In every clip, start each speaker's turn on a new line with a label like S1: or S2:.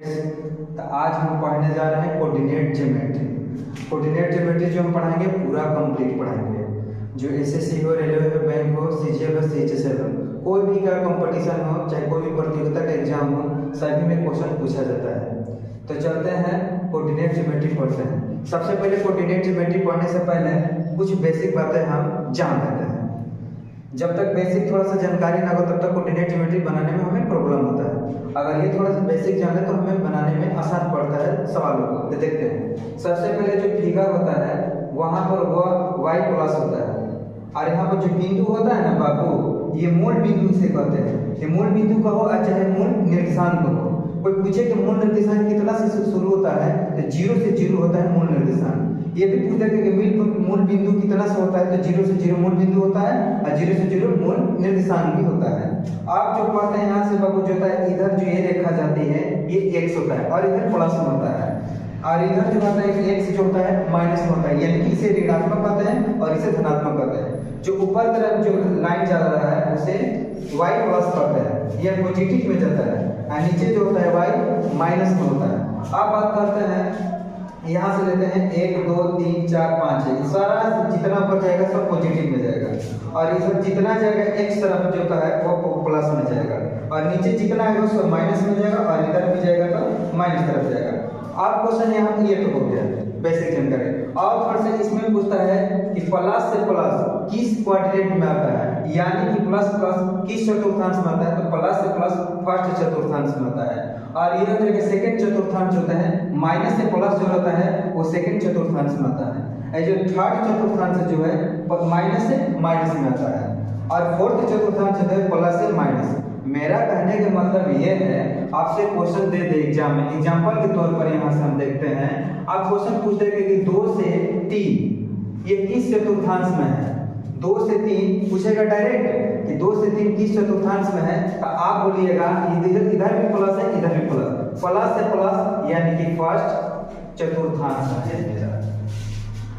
S1: तो आज हम पढ़ने जा रहे हैं कोऑर्डिनेट ज्योमेट्री। कोऑर्डिनेट ज्योमेट्री जो हम पढ़ाएंगे पूरा कंप्लीट पढ़ाएंगे। जो एसएससी हो, रेलवे हो, बैंक हो, सीजीएल हो, सीएचएसएल हो, कोई भी का कंपटीशन हो, चाहे कोई भी प्रतियोगिता का एग्जाम हो, सभी में क्वेश्चन पूछा जाता है। तो चलते हैं कोऑर्डिनेट ज्योमेट्री पढ़ते हैं। सबसे पहले कोऑर्डिनेट ज्योमेट्री पढ़ने से पहले कुछ बेसिक बातें हम जान लेते हैं। जब तक बेसिक थोड़ा सा जानकारी ना हो तब तक कोऑर्डिनेट ज्योमेट्री बनाने में हमें प्रॉब्लम होता है। अगर ये थोड़ा सा बेसिक जाने तो हमें बनाने में आसान पड़ता है सवालों को। तो देखते हैं, सबसे पहले जो फिगर होता है वहां पर वह y प्लस होता है, और यहाँ पर जो बिंदु होता है ना बाबू, ये मूल बिंदु से कहते हैं। ये मूल बिंदु कहो चाहे मूल निर्देशांक कहो। कोई पूछे कि मूल निर्देशांक कितना से शुरू होता है, तो 0 से 0 होता है मूल निर्देशांक। ये भी पूछते हैं कि मूल बिंदु कितना से होता है, तो 0 से 0 मूल बिंदु होता है और 0 से 0 मूल निर्देशांक भी होता है। आप जो पढ़ते हैं यहाँ से बाबू जो होता है, इधर जो ये रेखा जाती है ये x होता है और इधर प्लस में होता है, और इधर जो होता है x जो होता है माइनस में होता है, यानी कि इसे ऋणात्मक कहते हैं और इसे धनात्मक कहते हैं। जो ऊपर तरफ जो लाइन जा रहा है उसे y प्लस कहते हैं, यह पॉजिटिव में जाता है, और नीचे जो होता है y माइनस में होता है। अब बात करते हैं, यहाँ से लेते हैं 1 2 3 4 5 है, सारा जितना ऊपर जाएगा सब पॉजिटिव में जाएगा, और ये सब जितना जाएगा x तरफ जो होता है वो प्लस में जाएगा, और नीचे जितना है उसको माइनस में जाएगा, और इधर भी जाएगा तो माइनस तरफ जाएगा। अब क्वेश्चन यहाँ पे ये तो हो गया बेसिक जानकारी। और थोड़ा सा इसमें पूछता है कि प्लस से प्लस किस क्वाड्रेंट में आता है, यानी कि प्लस प्लस किस चतुर्थांश में आता है, तो प्लस से प्लस फर्स्ट चतुर्थांश में आता है। और ये होता है कि सेकंड चतुर्थांश होता है, माइनस से प्लस जो होता है वो सेकंड चतुर्थांश में आता है। जो थर्ड चतुर्थांश जो है माइनस से माइनस में आता है, और फोर्थ चतुर्थांश होता है प्लस से माइनस। मेरा कहने का मतलब ये है, आपसे क्वेश्चन दे दे एग्जाम में, एग्जाम्पल के तौर पर यहाँ से हम देखते हैं। आप क्वेश्चन पूछ देंगे कि 2 से 3 ये किस चतुर्थांश में है, 2 से 3 पूछेगा डायरेक्ट कि 2 से 3 किस चतुर्थांश में है, तो आप बोलिएगा इधर भी प्लस है, इधर भी प्लस, प्लस से प्लस यानी कि फर्स्ट चतुर्थांश है मेरा,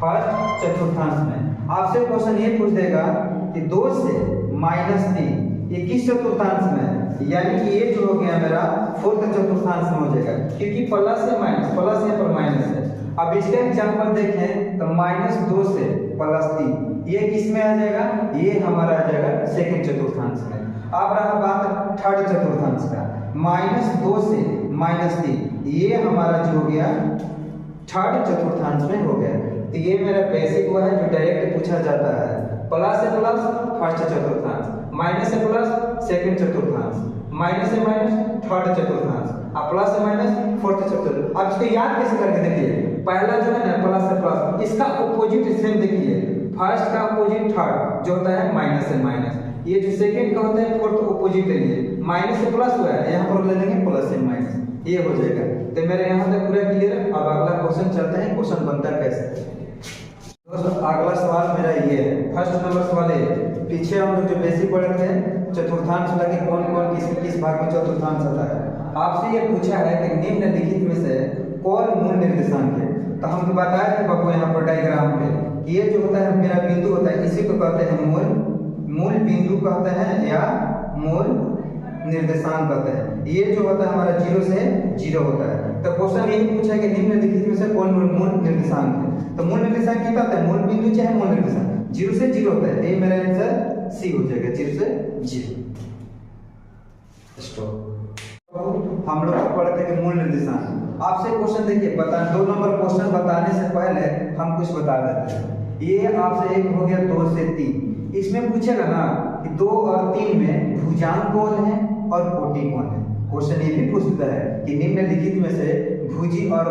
S1: फर्स्ट चतुर्थांश में। आपसे क्वेश्चन ये पूछ देगा कि 2 से -3 ये किस चतुर्थांश में है, यानी कि ये जो हो गया मेरा फोर्थ चतुर्थांश में हो जाएगा, क्योंकि प्लस से माइनस, प्लस यहाँ पर माइनस है। अब इसका एग्जांपल देखें तो -2 से +3 ये किस में आ जाएगा, ये हमारा आ जाएगा सेकंड चतुर्थांश में। अब रहा बात थर्ड चतुर्थांश का, -2 से -3 ये हमारा जो हो गया थर्ड चतुर्थांश में हो गया। तो ये मेरा बेसिक हुआ है जो डायरेक्ट पूछा जाता है, प्लस से प्लस फर्स्ट चतुर्थांश, माइनस से प्लस सेकंड चतुर्थांश, माइनस से माइनस थर्ड चतुर्थांश, और प्लस से माइनस फोर्थ चतुर्थांश। अब इसको याद कैसे करके देखिए, पहला जो है ना प्लस से प्लस, इसका अपोजिट सेम देखिए, फर्स्ट का अपोजिट थर्ड जो होता है माइनस से माइनस, ये जो सेकंड का होता है फोर्थ अपोजिट है, ये माइनस से प्लस हुआ है, यहाँ पर ले लेंगे प्लस से माइनस, ये हो जाएगा। तो मेरे यहाँ तक पूरा क्लियर। अब अगला क्वेश्चन चलते हैं, क्वेश्चन बनता है कैसे। दोस्तों अगला सवाल मेरा ये है, फर्स्ट नंबर सवाल है। पीछे हम लोग जो बेसिक पढ़े थे चतुर्थांश लगे कौन कौन किस भाग में चतुर्थांश आता है। आपसे ये पूछा है कि निम्नलिखित में से कौन मूल निर्देशांक है। तो हम बताए थे बाबू यहाँ पर डायग्राम पे, ये जो होता है मेरा बिंदु होता है, इसी को कहते हैं मूल बिंदु कहते हैं या मूल निर्देशांक कहते हैं। ये जो होता है हमारा 0 से 0 होता है। तो क्वेश्चन यही पूछा कि निम्नलिखित में से कौन मूल निर्देशांक है। तो मूल निर्देशांक क्या होता है, मूल बिंदु चाहे मूल निर्देशांक 0 से 0 होता है। ये मेरा आंसर सी हो जाएगा, 0 से 0। स्टॉप। हम लोग पढ़े थे कि मूल निर्देशांक। आपसे क्वेश्चन देखिए, 2 नंबर क्वेश्चन बताने से पहले हम कुछ बता देते हैं। ये आपसे एक हो गया 2 से 3, इसमें पूछेगा ना कि 2 और 3 में भुजांक कौन है और कोटि कौन है। क्वेश्चन ये भी पूछता है कि निम्नलिखित में से भुजी और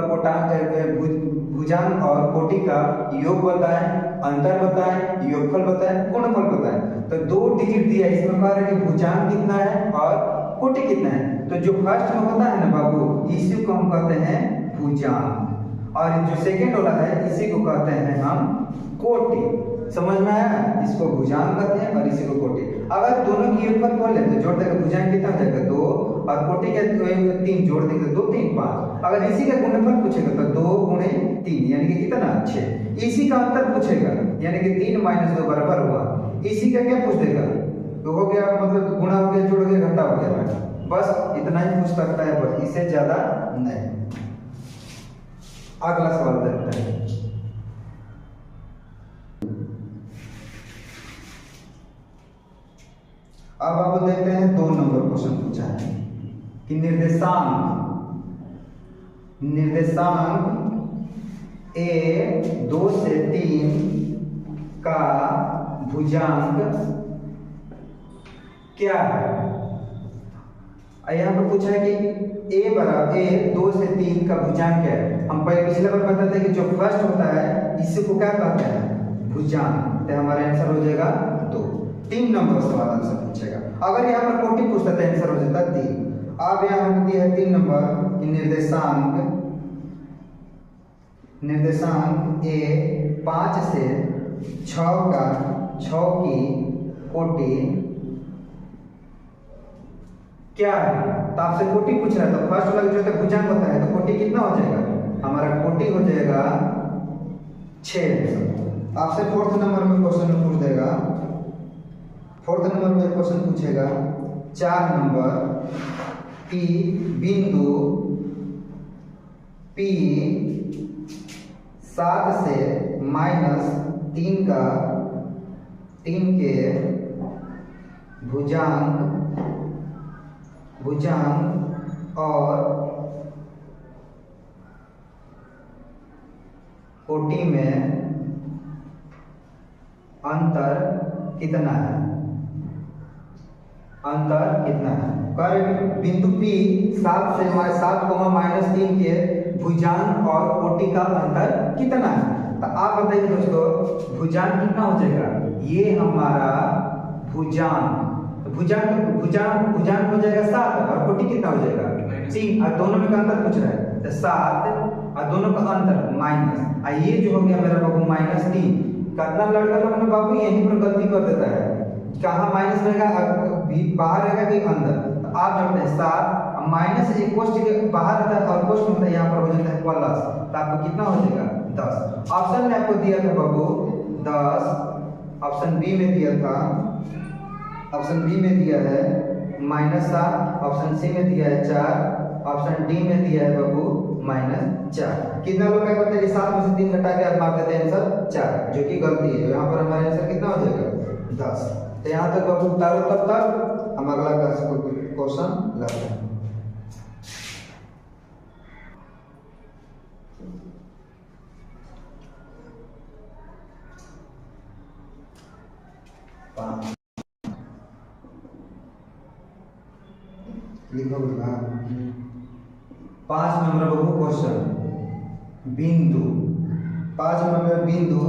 S1: भुजांक और कोटि का योग बताएं, अंतर बताएं, योगफल बताएं, गुणनफल बताएं। तो 2 डिजिट दिया, इसमें कह रहे हैं कि भुजांक कितना है और कोटि कितना है। तो जो फर्स्ट में होता है ना बाबू, इसी को हम कहते हैं भुजांक, और जो सेकंड वाला है इसी को कहते हैं हम कोटि। समझ में आया, इसको भुजांक कहते हैं और इसी को कोटि। अगर दोनों की योगफल बोले तो जोड़ देंगे, भुजांक कितना हो जाएगा 2 और कोटि का 3 जोड़ देंगे 2 3 5। अगर इसी का गुणनफल पूछेगा तो 2 गुणे 3 यानी कि कितना 6। इसी का अंतर पूछेगा यानी कि 3 - 2 बराबर हुआ। इसी का क्या पूछ देगा, तो हो गया मतलब गुणा हो गया, जोड़ हो गया, घटा हो गया, बस इतना ही पूछ सकता है, बस इससे ज्यादा नहीं। अगला सवाल देखते हैं। अब आप देखते हैं 2 नंबर क्वेश्चन पूछा है कि निर्देशांक a 2 से 3 का भुजांक क्या है। यहाँ पर पूछा है कि a 2 से 3 का भुजांक क्या है। हम पहले पिछले बार बताते हैं कि जो फर्स्ट होता है इसी को क्या कहते हैं, भुजांक। तो हमारा आंसर हो जाएगा 2। 3 नंबर सवाल आंसर पूछेगा। अगर यहाँ पर कोटि पूछता तो आंसर हो जाता 3। अब यहाँ पर दिया है 3 नंबर कि निर्देशांक a 5 से 6 की कोटि क्या है। तो आपसे कोटि पूछ रहा है तो फर्स्ट वाला जो भुजांक होता है तो कोटि कितना हो जाएगा, हमारा कोटि हो जाएगा 6। आपसे 4th नंबर में क्वेश्चन पूछ देगा। 4th नंबर में क्वेश्चन पूछेगा 4 नंबर कि बिंदु P 7 से -3 के भुजांक और कोटि में अंतर कितना है। बिंदु P 7 से -3 के भुजांक और कोटि का अंतर कितना है। तो आप बताइए दोस्तों भुजांक कितना हो जाएगा, ये हमारा भुजांक हो जाएगा 7 और कोटि कितना हो जाएगा 3 और दोनों में का अंतर पूछ रहा है तो 7 और दोनों का अंतर माइनस। ये जो हो गया मेरा बाबू -3। कितना लड़का लोग ने बाबू यहीं पर गलती कर देता है, कहाँ माइनस रहेगा बाहर रहेगा कि अंदर। तो आप जोड़ते हैं 7 माइनस एक कोष्ठ के बाहर रहता है और कोष्ठ होता है यहाँ पर हो जाता है प्लस। तो आपको कितना हो जाएगा 10। ऑप्शन में आपको दिया था बाबू 10, ऑप्शन बी में दिया था, ऑप्शन बी में दिया है -7, ऑप्शन सी में दिया है 4, ऑप्शन डी में दिया है बाबू -4। कितना लोग क्या करते हैं कि 7 में से 3 घटा के आप मार देते हैं आंसर 4, जो कि गलती है। यहाँ पर हमारा आंसर कितना हो जाएगा 10। तो यहाँ तक बाबू उतारो, तब तक हम अगला क्वेश्चन लाते हैं। लिखो बेटा 5 नंबर बाबू क्वेश्चन बिंदु 5 नंबर बिंदु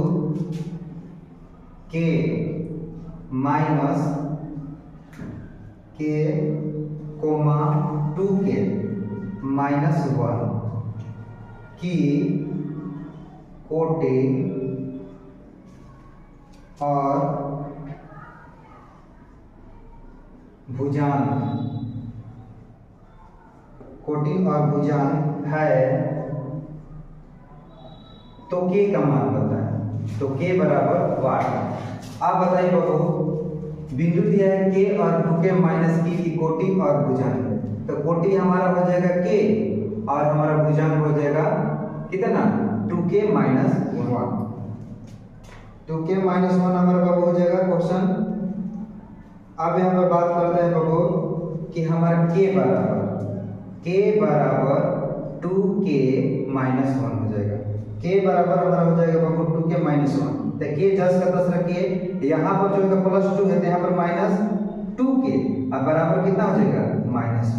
S1: के कोमा 2 के -1 की कोटि और भुजांक है तो के का मान बताएं। तो के बराबर 8। आप बताइए बाबू बिंदु दिया है के और 2 के माइनस की कोटि और भुजांक। तो कोटि हमारा हो जाएगा के और हमारा भुजांक हो जाएगा कितना 2k - 1। 2k - 1 हमारा बाबू हो जाएगा क्वेश्चन। अब यहाँ पर बात करते हैं बाबू कि हमारा k बराबर 2k - 1 हो जाएगा। k बराबर हमारा हो जाएगा बाबू 2k - 1। तो k 10 का 10 रखिए, यहाँ पर जो है +2 है तो यहाँ पर -2k और बराबर कितना हो जाएगा -1।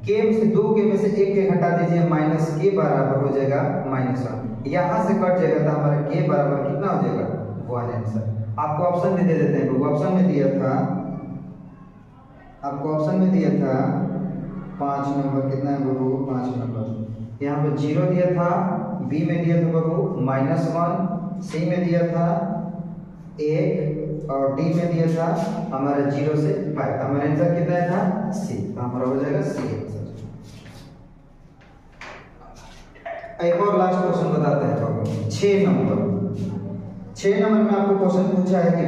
S1: k में से 2k में से 1 के घटा दीजिए -k बराबर हो जाएगा -1। यहाँ से कट जाएगा तो हमारा k बराबर कितना हो जाएगा 1 आंसर। आपको ऑप्शन में दे देते हैं। ऑप्शन में दिया था, आपको ऑप्शन में दिया था 5 नंबर कितना है बाबू 5 नंबर। यहाँ पर 0 दिया था, बी में दिया था बाबू -1, सी में दिया था 1 और डी में दिया था हमारा 0 से 5। हमारा आंसर कितना था सी। तो हमारा हो जाएगा सी आंसर। एक और लास्ट क्वेश्चन बताते हैं बाबू 6 नंबर। 6 नंबर में आपको क्वेश्चन पूछा है कि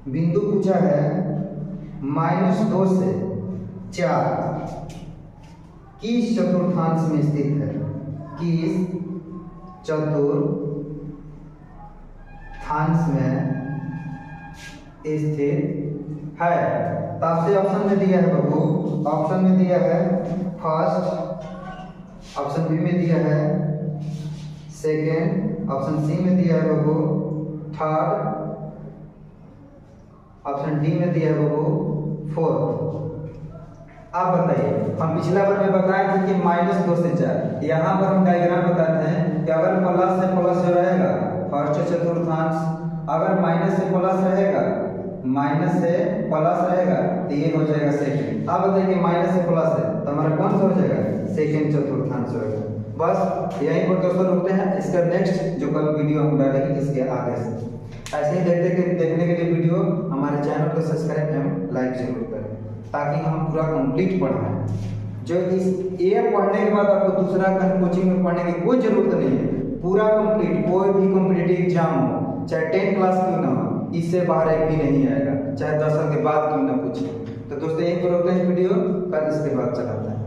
S1: बिंदु पूछा है -2 से 4 किस चतुर्थांश में स्थित है, किस चतुर्थांश में स्थित है। तो आपसे ऑप्शन में दिया है बाबू, ऑप्शन में दिया है फर्स्ट, ऑप्शन बी में दिया है सेकेंड, ऑप्शन सी में दिया है बाबू थर्ड, ऑप्शन डी में दिया है बाबू फोर्थ। आप बताइए, हम पिछला बार में बताए थे कि -2 से 4, यहाँ पर हम डायग्राम बताते हैं कि अगर प्लस से प्लस जो रहेगा फर्स्ट चतुर्थांश, अगर माइनस से प्लस रहेगा तो ये हो जाएगा सेकंड। आप बताइए कि माइनस से प्लस है तो हमारा कौन सा हो जाएगा, सेकंड चतुर्थांश होगा। बस यहीं पर दोस्तों रुकते हैं, इसका नेक्स्ट जो कल वीडियो हम डालेंगे इसके आगे से। ऐसे ही देखने के लिए वीडियो हमारे चैनल को सब्सक्राइब एवं लाइक जरूर करें, ताकि हम पूरा कंप्लीट पढ़ाएं। जो इस ये पढ़ने के बाद आपको दूसरा कहीं कोचिंग में पढ़ने की कोई जरूरत नहीं है, पूरा कंप्लीट कोई भी कॉम्पिटिटिव एग्जाम हो, चाहे 10 क्लास क्यों ना हो, इससे बाहर एक भी नहीं आएगा, चाहे 10 साल के बाद क्यों ना पूछे। तो दोस्तों यहीं पर रोकते हैं वीडियो, कल इसके बाद चलाते हैं।